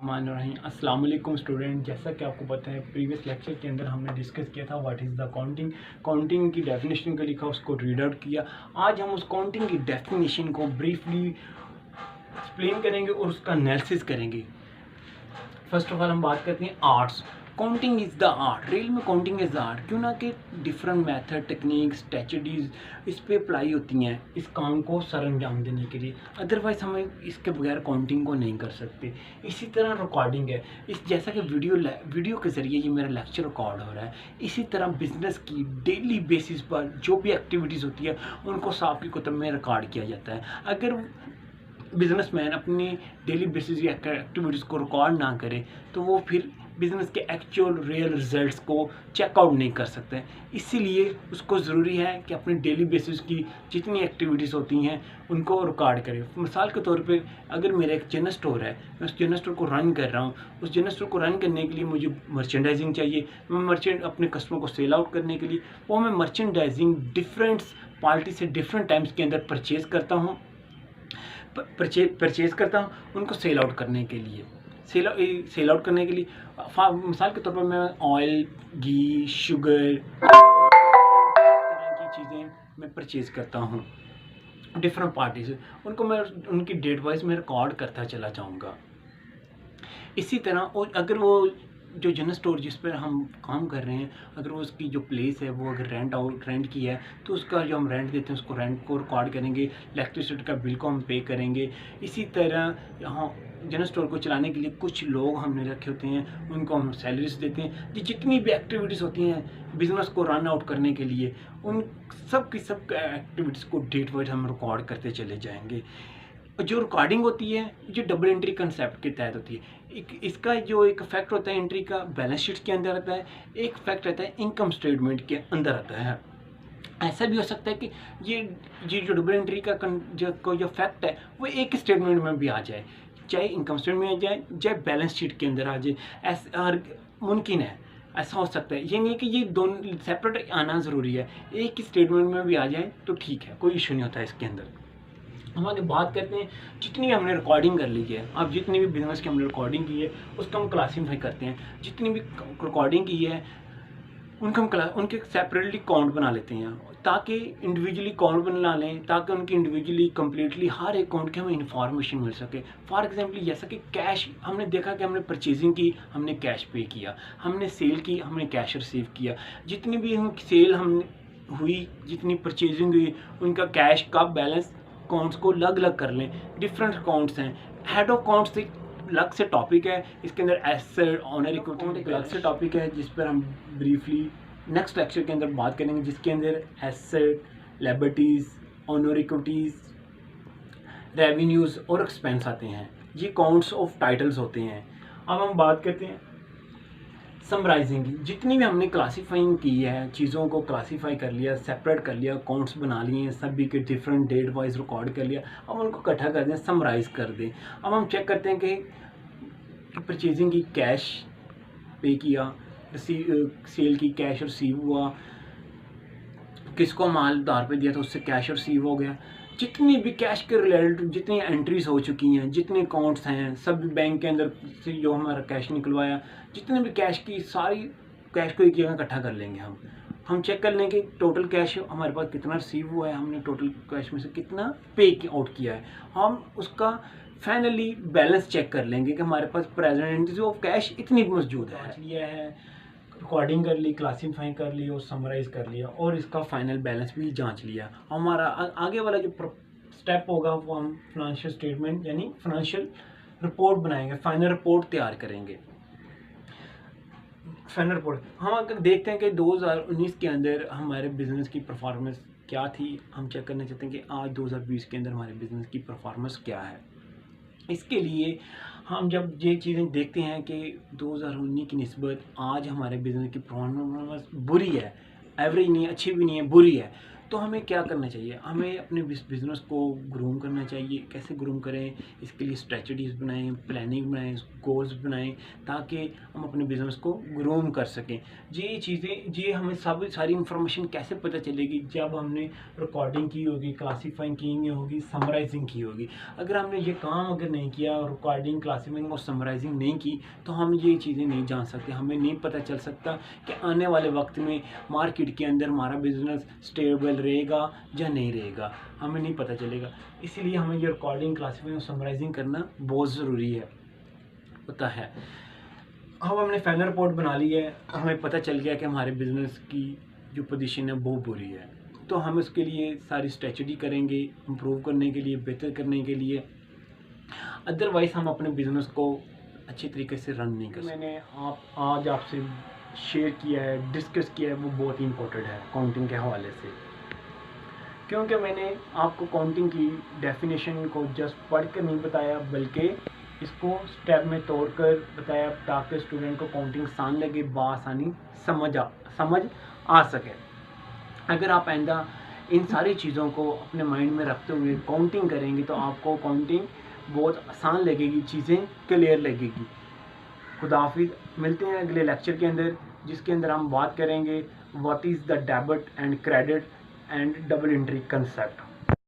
बिस्मिल्लाहिर्रहमानिर्रहीम। अस्सलाम वालेकुम स्टूडेंट। जैसा कि आपको पता है प्रीवियस लेक्चर के अंदर हमने डिस्कस किया था what is the counting. Counting की डेफिनेशन का लिखा, उसको रीड आउट किया। आज हम उस काउंटिंग की डेफिनेशन को ब्रीफली एक्सप्लेन करेंगे और उसका एनालिसिस करेंगे। फर्स्ट ऑफ ऑल हम बात करते हैं arts. Counting is the art. Real में काउंटिंग इज़ द आर्ट। क्यों ना कि डिफरेंट मेथड, टेक्निक्स, स्ट्रेटजीज इस पे अप्लाई होती हैं इस काम को सर अंजाम देने के लिए। अदरवाइज हम इसके बगैर काउंटिंग को नहीं कर सकते। इसी तरह रिकॉर्डिंग है। इस जैसा कि वीडियो के ज़रिए ये मेरा लेक्चर रिकॉर्ड हो रहा है, इसी तरह बिजनेस की डेली बेसिस पर जो भी एक्टिविटीज़ होती है उनको साफ की कुतुब में रिकॉर्ड किया जाता है। अगर बिजनेसमैन अपनी डेली बेसिस की एक्टिविटीज़ को रिकॉर्ड ना करे तो वो फिर बिज़नेस के एक्चुअल रियल रिजल्ट्स को चेकआउट नहीं कर सकते। इसीलिए उसको ज़रूरी है कि अपनी डेली बेसिस की जितनी एक्टिविटीज़ होती हैं उनको रिकॉर्ड करे। मिसाल के तौर पे अगर मेरा एक जनरल स्टोर है, मैं उस जनरल स्टोर को रन कर रहा हूँ, उस जनरल स्टोर को रन करने के लिए मुझे मर्चेंडाइजिंग चाहिए। मैं अपने कस्टमर को सेल आउट करने के लिए वो मैं मर्चेंडाइजिंग डिफरेंट पार्टी से डिफरेंट टाइम्स के अंदर परचेज़ करता हूँ उनको सेल आउट करने के लिए। सेल आउट करने के लिए मिसाल के तौर पर मैं ऑयल, घी, शुगर तरह की चीज़ें मैं परचेज़ करता हूँ डिफरेंट पार्टी से। उनको मैं उनकी डेट वाइज मैं रिकॉर्ड करता चला जाऊँगा। इसी तरह और अगर वो जो जनरल स्टोर जिस पर हम काम कर रहे हैं, अगर वो उसकी जो प्लेस है वो अगर रेंट की है तो उसका जो हम रेंट देते हैं उसको रेंट को रिकॉर्ड करेंगे। इलेक्ट्रिसिटी का बिल को हम पे करेंगे। इसी तरह यहाँ जनरल स्टोर को चलाने के लिए कुछ लोग हमने रखे होते हैं, उनको हम सैलरीज देते हैं। जितनी भी एक्टिविटीज़ होती हैं बिज़नेस को रन आउट करने के लिए, उन सब की सब एक्टिविटीज़ को डेट वाइज हम रिकॉर्ड करते चले जाएंगे। जो रिकॉर्डिंग होती है जो डबल एंट्री कंसेप्ट के तहत होती है। इसका जो एक फैक्ट होता है एंट्री का बैलेंस शीट के अंदर आता है, एक फैक्ट रहता है इनकम स्टेटमेंट के अंदर आता है। ऐसा भी हो सकता है कि ये जो डबल एंट्री का जो फैक्ट है वो एक स्टेटमेंट में भी आ जाए, चाहे इनकम स्टेटमेंट में आ जाए चाहे बैलेंस शीट के अंदर आ जाए। ऐसा मुमकिन है, ऐसा हो सकता है। ये नहीं है कि ये दोनों सेपरेट आना ज़रूरी है, एक ही स्टेटमेंट में भी आ जाए तो ठीक है, कोई इशू नहीं होता है इसके अंदर। हम आगे बात करते हैं जितनी हमने रिकॉर्डिंग कर ली है, अब जितनी भी बिजनेस की हमने रिकॉर्डिंग की है उसको हम क्लासीफाई करते हैं। जितनी भी रिकॉर्डिंग की है उनको हम उनके सेपरेटली काउंट बना लेते हैं, ताकि इंडिविजुअली काउंट बना लें, ताकि उनकी इंडिविजुअली कम्प्लीटली हर एक काउंट की हमें इन्फॉर्मेशन मिल सके। फॉर एग्जांपल जैसा कि कैश हमने देखा कि हमने परचेजिंग की, हमने कैश पे किया, हमने सेल की, हमने कैश रिसीव किया। जितनी भी सेल हमने हुई, जितनी परचेजिंग हुई, उनका कैश का बैलेंस अकाउंट्स को अलग अलग कर लें। डिफरेंट अकाउंट्स हैं। हेड ऑफ अकाउंट्स से अलग से टॉपिक है, इसके अंदर एसेट, ऑनर इक्विटी एक अलग से टॉपिक है जिस पर हम ब्रीफली नेक्स्ट लेक्चर के अंदर बात करेंगे, जिसके अंदर asset, liabilities, owner equities, revenues और एक्सपेंस आते हैं। ये अकाउंट्स ऑफ टाइटल्स होते हैं। अब हम बात करते हैं समराइजिंग की। जितनी भी हमने क्लासीफाइंग की है, चीज़ों को क्लासीफाई कर लिया, सेपरेट कर लिया, अकाउंट्स बना लिए, सभी के डिफरेंट डेट वाइज रिकॉर्ड कर लिया, अब उनको इकट्ठा कर दें, समराइज़ कर दें। अब हम चेक करते हैं कि परचेजिंग की कैश पे किया, सेल की कैश रिसीव हुआ, किसको माल उधार पे दिया तो उससे कैश रिसीव हो गया। जितनी भी कैश के रिलेटेड जितनी एंट्रीज हो चुकी हैं, जितने अकाउंट्स हैं, सब बैंक के अंदर से जो हमारा कैश निकलवाया, जितने भी कैश की सारी कैश को एक जगह इकट्ठा कर लेंगे। हम चेक कर लेंगे टोटल कैश हमारे पास कितना रिसीव हुआ है, हमने टोटल कैश में से कितना पे आउट किया है। हम उसका फाइनली बैलेंस चेक कर लेंगे कि हमारे पास प्रेजेंट ऑफ कैश इतनी मौजूद है। रिकॉर्डिंग कर ली, क्लासीफाई कर ली और समराइज़ कर लिया और इसका फाइनल बैलेंस भी जांच लिया। हमारा आगे वाला जो स्टेप होगा वो हम फाइनेंशियल स्टेटमेंट यानी फाइनेंशियल रिपोर्ट बनाएंगे, फाइनल रिपोर्ट तैयार करेंगे। फाइनल रिपोर्ट हम अगर देखते हैं कि 2019 के अंदर हमारे बिज़नेस की परफॉर्मेंस क्या थी, हम चेक करना चाहते हैं कि आज 2020 के अंदर हमारे बिज़नेस की परफॉर्मेंस क्या है। इसके लिए हम जब ये चीज़ें देखते हैं कि 2019 की निस्बत आज हमारे बिज़नेस की परफॉर्मेंस बुरी है, एवरेज नहीं है, अच्छी भी नहीं है, बुरी है, तो हमें क्या करना चाहिए, हमें अपने बिज़नेस को ग्रूम करना चाहिए। कैसे ग्रूम करें, इसके लिए स्ट्रेटजीज बनाएं, प्लानिंग बनाएं, गोल्स बनाएं, ताकि हम अपने बिज़नेस को ग्रूम कर सकें। ये चीज़ें, ये हमें सब सारी इन्फॉर्मेशन कैसे पता चलेगी, जब हमने रिकॉर्डिंग की होगी, क्लासीफाइंग की होगी, समराइजिंग की होगी। अगर हमने ये काम अगर नहीं किया, रिकॉर्डिंग, क्लासीफाइंग और समराइजिंग नहीं की, तो हम ये चीज़ें नहीं जान सकते। हमें नहीं पता चल सकता कि आने वाले वक्त में मार्केट के अंदर हमारा बिजनेस स्टेबल रहेगा या नहीं रहेगा, हमें नहीं पता चलेगा। इसीलिए हमें ये रिकॉर्डिंग, क्लासीफाइंग और समराइजिंग करना बहुत ज़रूरी है होता है। अब हमने फाइनल रिपोर्ट बना ली है, हमें पता चल गया कि हमारे बिजनेस की जो पोजीशन है वो बुरी है, तो हम उसके लिए सारी स्ट्रेटजी करेंगे इम्प्रूव करने के लिए, बेहतर करने के लिए। अदरवाइज़ हम अपने बिजनेस को अच्छी तरीके से रन नहीं कर सकते। मैंने आज आपसे शेयर किया है, डिस्कस किया है, वो बहुत ही इम्पोर्टेंट है काउंटिंग के हवाले से, क्योंकि मैंने आपको काउंटिंग की डेफिनेशन को जस्ट पढ़ कर नहीं बताया, बल्कि इसको स्टेप में तोड़कर बताया, ताकि स्टूडेंट को काउंटिंग आसान लगे, बआसानी समझ आ सके। अगर आप आइंदा इन सारी चीज़ों को अपने माइंड में रखते हुए काउंटिंग करेंगे, तो आपको काउंटिंग बहुत आसान लगेगी, चीज़ें क्लियर लगेगी। खुदा हाफिज़, मिलते हैं अगले लेक्चर के अंदर, जिसके अंदर हम बात करेंगे what is the debit and credit and double entry concept.